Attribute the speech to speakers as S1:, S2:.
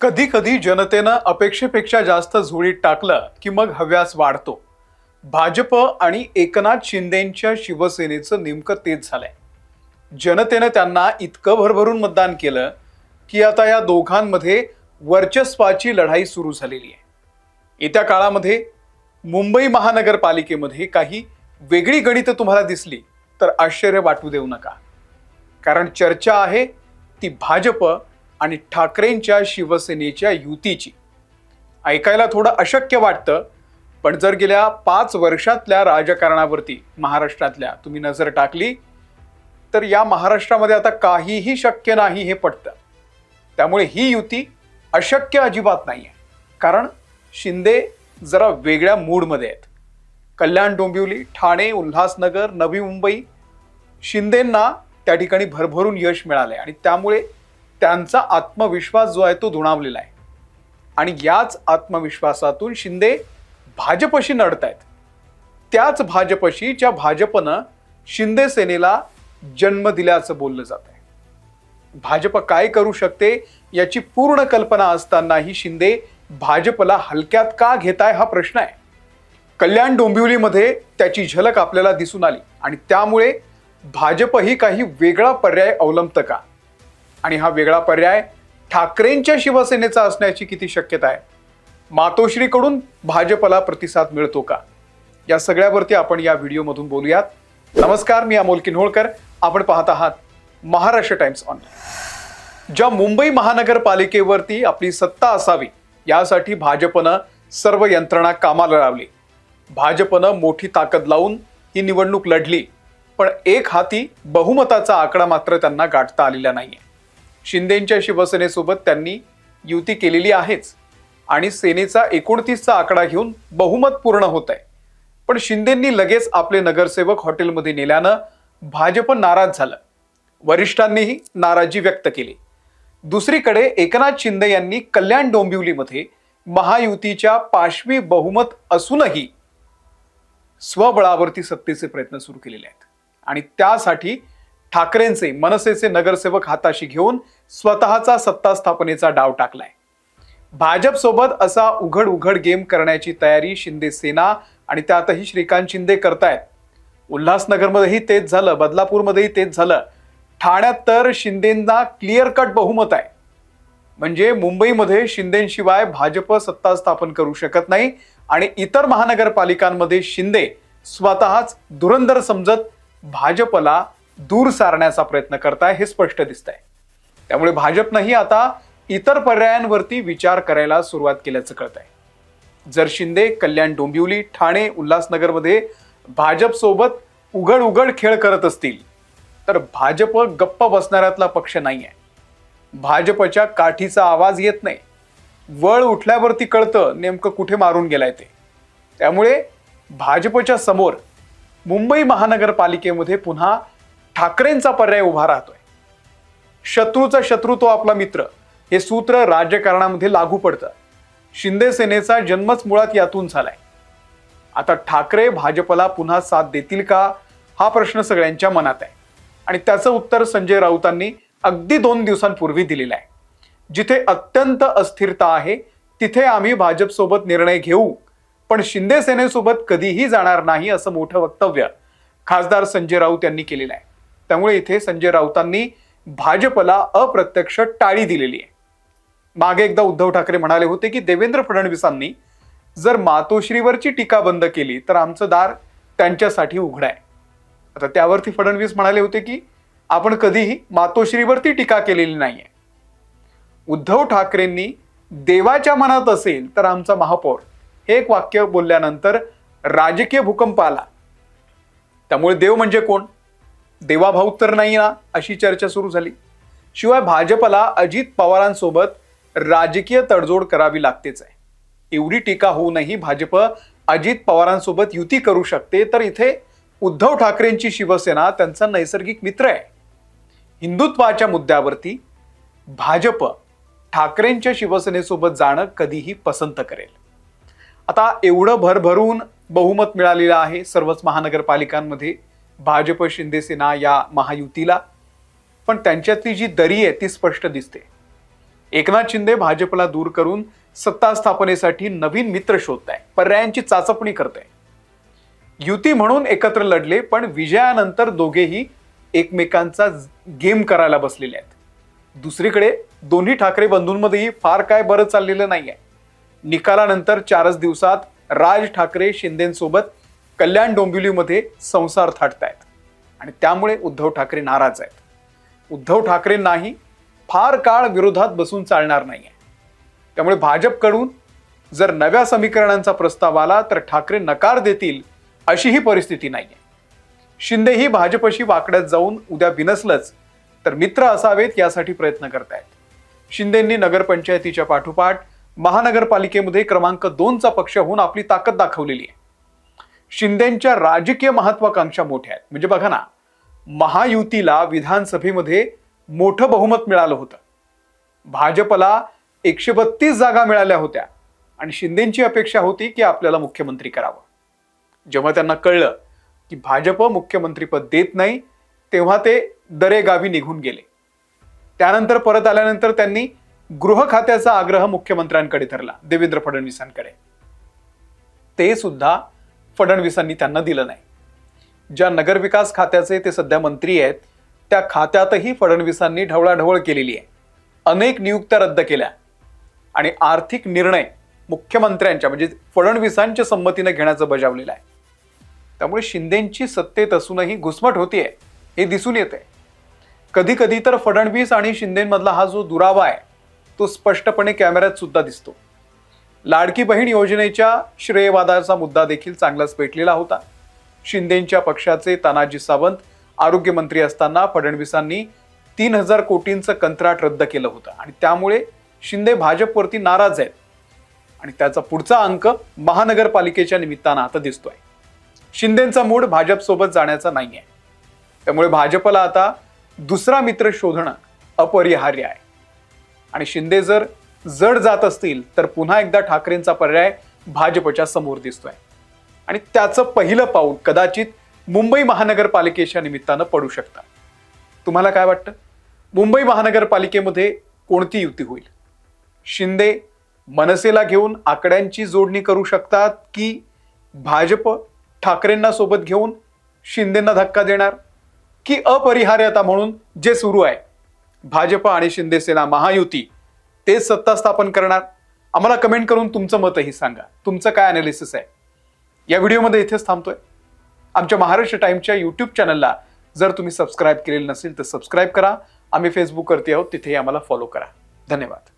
S1: कधी कधी जनतेनं अपेक्षेपेक्षा जास्त झोळीत टाकलं की मग हव्यास वाढतो. भाजप आणि एकनाथ शिंदेंच्या शिवसेनेचं नेमकं तेच झालंय. जनतेनं त्यांना इतकं भरभरून मतदान केलं की आता या दोघांमध्ये वर्चस्वाची लढाई सुरू झालेली आहे. येत्या काळामध्ये मुंबई महानगरपालिकेमध्ये काही वेगळी गणितं तुम्हाला दिसली तर आश्चर्य वाटू देऊ नका, कारण चर्चा आहे ती भाजप आणि ठाकरेंच्या शिवसेनेच्या युतीची. ऐकायला थोडं अशक्य वाटतं, पण जर गेल्या 5 वर्षातल्या राजकारणावरती महाराष्ट्रातल्या तुम्ही नजर टाकली तर या महाराष्ट्रामध्ये आता काहीही शक्य नाही हे पटतं. त्यामुळे ही युती अशक्य अजिबात नाही आहे, कारण शिंदे जरा वेगळ्या मूडमध्ये आहेत. कल्याण डोंबिवली, ठाणे, उल्हासनगर, नवी मुंबई, शिंदेंना त्या ठिकाणी भरभरून यश मिळालंय आणि त्यामुळे त्यांचा आत्मविश्वास जो आहे तो दुणावलेला आहे. आणि याच आत्मविश्वासातून शिंदे भाजपशी लढतायत. त्याच भाजपशी ज्या भाजपनं शिंदे सेनेला जन्म दिल्याचं बोललं जात आहे. भाजप काय करू शकते याची पूर्ण कल्पना असतानाही शिंदे भाजपला हलक्यात का घेताय हा प्रश्न आहे. कल्याण डोंबिवलीमध्ये त्याची झलक आपल्याला दिसून आली आणि त्यामुळे भाजपही काही वेगळा पर्याय अवलंबतं का, आणि हा वेगळा पर्याय ठाकरेंच्या शिवसेनेचा असण्याची किती शक्यता आहे. मातोश्रीकडून भाजपला प्रतिसाद मिळतो का, या सगळ्यावरती आपण या व्हिडिओमधून बोलूयात. नमस्कार, मी अमोल किन्होळकर. आपण पाहत आहात महाराष्ट्र टाइम्स ऑनलाईन. ज्या मुंबई महानगरपालिकेवरती आपली सत्ता असावी यासाठी भाजपनं सर्व यंत्रणा कामाला लावली. भाजपनं मोठी ताकद लावून ही निवडणूक लढली, पण एक हाती बहुमताचा आकडा मात्र त्यांना गाठता आलेला नाहीये. शिंदेंच्या शिवसेनेसोबत त्यांनी युती केलेली आहेच आणि सेनेचा 29चा आकडा घेऊन बहुमत पूर्ण होत आहे. पण शिंदेंनी लगेच आपले नगरसेवक हॉटेलमध्ये नेल्यानं भाजप नाराज झालं. वरिष्ठांनीही नाराजी व्यक्त केली. दुसरीकडे एकनाथ शिंदे यांनी कल्याण डोंबिवलीमध्ये महायुतीच्या पाशवी बहुमत असूनही स्वबळावरती सत्तेचे प्रयत्न सुरू केलेले आहेत आणि त्यासाठी ठाकरेंचे मनसेचे नगरसेवक हाताशी घेऊन स्वतःचा सत्ता स्थापनेचा डाव टाकलाय. भाजप सोबत असा उघड उघड गेम करण्याची तयारी शिंदे सेना आणि त्यातही श्रीकांत शिंदे करतायत. उल्हासनगरमध्येही तेच झालं, बदलापूरमध्येही तेच झालं. ठाण्यात तर शिंदेंना क्लिअर कट बहुमत आहे. म्हणजे मुंबईमध्ये शिंदेशिवाय भाजप सत्ता स्थापन करू शकत नाही आणि इतर महानगरपालिकांमध्ये शिंदे स्वतःच धुरंधर समजत भाजपला दूर सारण्याचा प्रयत्न करताय हे स्पष्ट दिसतंय. त्यामुळे भाजपनंही आता इतर पर्यायांवरती विचार करायला सुरुवात केल्याचं कळत आहे. जर शिंदे कल्याण डोंबिवली, ठाणे, उल्हासनगरमध्ये भाजप सोबत उघड उघड खेळ करत असतील तर भाजप गप्प बसणाऱ्यातला पक्ष नाहीये. भाजपच्या काठीचा आवाज येत नाही. वळ उठल्यावरती कळतं नेमकं कुठे मारून गेलाय ते. त्यामुळे भाजपच्या समोर मुंबई महानगरपालिकेमध्ये पुन्हा ठाकरेंचा पर्याय उभा राहतोय. शत्रूचा शत्रू तो आपला मित्र हे सूत्र राजकारणामध्ये लागू पडतं. शिंदे सेनेचा जन्मच मुळात यातून झालाय. आता ठाकरे भाजपला पुन्हा साथ देतील का हा प्रश्न सगळ्यांच्या मनात आहे आणि त्याचं उत्तर संजय राऊतांनी अगदी 2 दिवसांपूर्वी दिलेलं आहे. जिथे अत्यंत अस्थिरता आहे तिथे आम्ही भाजपसोबत निर्णय घेऊ, पण शिंदे सेनेसोबत कधीही जाणार नाही असं मोठं वक्तव्य खासदार संजय राऊत यांनी केलेलं आहे. त्यामुळे इथे संजय राऊतांनी भाजपला अप्रत्यक्ष टाळी दिलेली आहे. मागे एकदा उद्धव ठाकरे म्हणाले होते की देवेंद्र फडणवीसांनी जर मातोश्रीवरची टीका बंद केली तर आमचं दार त्यांच्यासाठी उघड आहे. आता त्यावरती फडणवीस म्हणाले होते की आपण कधीही मातोश्रीवरती टीका केलेली नाहीये. उद्धव ठाकरेंनी देवाच्या मनात असेल तर आमचा महापौर हे एक वाक्य बोलल्यानंतर राजकीय भूकंप आला. त्यामुळे देव म्हणजे कोण, देवाभाऊ तर नाही ना, अशी चर्चा सुरू झाली. शिवाय भाजपला अजित पवारांसोबत राजकीय तडजोड करावी लागतेच आहे. एवढी टीका होऊनही भाजप अजित पवारांसोबत युती करू शकते, तर इथे उद्धव ठाकरेंची शिवसेना त्यांचा नैसर्गिक मित्र आहे. हिंदुत्वाच्या मुद्द्यावरती भाजप ठाकरेंच्या शिवसेनेसोबत जाणं कधीही पसंत करेल. आता एवढं भरभरून बहुमत मिळालेलं आहे सर्वच महानगरपालिकांमध्ये भाजप शिंदे सेना या महायुतीला, पण त्यांच्यातली जी दरी आहे ती स्पष्ट दिसते. एकनाथ शिंदे भाजपला दूर करून सत्ता स्थापनेसाठी नवीन मित्र शोधताय, पर्यायांची चाचपणी करताय. युती म्हणून एकत्र लढले, पण विजयानंतर दोघेही एकमेकांचा गेम करायला बसलेले आहेत. दुसरीकडे दोन्ही ठाकरे बंधूंमध्येही फार काय बरं चाललेलं नाहीये. निकालानंतर 4च दिवसात राज ठाकरे शिंदेसोबत कल्याण डोंबिवलीमध्ये संसार थाटतायत आणि त्यामुळे उद्धव ठाकरे नाराज आहेत. उद्धव ठाकरेंनाही फार काळ विरोधात बसून चालणार नाहीये. त्यामुळे भाजपकडून जर नव्या समीकरणांचा प्रस्ताव आला तर ठाकरे नकार देतील अशी ही परिस्थिती नाहीये. शिंदेही भाजपशी वाकड्यात जाऊन उद्या बिनसलंच तर मित्र असावेत यासाठी प्रयत्न करतायत. शिंदेंनी नगरपंचायतीच्या पाठोपाठ महानगरपालिकेमध्ये क्रमांक 2चा पक्ष होऊन आपली ताकद दाखवलेली आहे. शिंदेंच्या राजकीय महत्वाकांक्षा मोठ्या आहेत. म्हणजे बघा ना, महायुतीला विधानसभेमध्ये मोठं बहुमत मिळालं होतं, भाजपला 132 जागा मिळाल्या होत्या आणि शिंदेंची अपेक्षा होती की आपल्याला मुख्यमंत्री करावं. जेव्हा त्यांना कळलं की भाजप मुख्यमंत्रीपद देत नाही तेव्हा ते दरेगावी निघून गेले. त्यानंतर परत आल्यानंतर त्यांनी गृह खात्याचा आग्रह मुख्यमंत्र्यांकडे धरला, देवेंद्र फडणवीसांकडे. ते सुद्धा फडणवीसांनी त्यांना दिलं नाही. ज्या नगरविकास खात्याचे ते सध्या मंत्री आहेत त्या खात्यातही फडणवीसांनी ढवळाढवळ केलेली आहे. अनेक नियुक्त्या रद्द केल्या आणि आर्थिक निर्णय मुख्यमंत्र्यांच्या म्हणजे फडणवीसांच्या संमतीने घेण्याचं बजावलेलं आहे. त्यामुळे शिंदेंची सत्तेत असूनही घुसमट होतीये हे दिसून येते. कधी कधी तर फडणवीस आणि शिंदेमधला हा जो दुरावा आहे तो स्पष्टपणे कॅमेऱ्यात सुद्धा दिसतो. लाडकी बहीण योजनेच्या श्रेयवादाचा मुद्दा देखील चांगलाच पेटलेला होता. शिंदेंच्या पक्षाचे तानाजी सावंत आरोग्यमंत्री असताना फडणवीसांनी 3000 कोटींचं कंत्राट रद्द केलं होतं आणि त्यामुळे शिंदे भाजपवरती नाराज आहेत आणि त्याचा पुढचा अंक महानगरपालिकेच्या निमित्तानं आता दिसतोय. शिंदेंचा मूड भाजपसोबत जाण्याचा नाहीये. त्यामुळे भाजपला आता दुसरा मित्र शोधणं अपरिहार्य आहे आणि शिंदे जर जड जात असतील तर पुन्हा एकदा ठाकरेंचा पर्याय भाजपच्या समोर दिसतोय आणि त्याचं पहिलं पाऊल कदाचित मुंबई महानगरपालिकेच्या निमित्तानं पडू शकतं. तुम्हाला काय वाटतं? मुंबई महानगरपालिकेमध्ये कोणती युती होईल? शिंदे मनसेला घेऊन आकड्यांची जोडणी करू शकतात की भाजप ठाकरेंना सोबत घेऊन शिंदेंना धक्का देणार, की अपरिहार्यता म्हणून जे सुरू आहे भाजप आणि शिंदे सेना महायुती तेच सत्ता स्थापन करणार? आम्हाला कमेंट करून तुमचं मतही सांगा. तुमचं काय अनालिसिस आहे? या व्हिडिओमध्ये इथेच थांबतोय. आमच्या महाराष्ट्र टाइम्सच्या यूट्यूब चॅनलला जर तुम्ही सबस्क्राईब केलेलं नसेल तर सबस्क्राईब करा. आम्ही फेसबुकवरती आहोत, तिथेही आम्हाला फॉलो करा. धन्यवाद.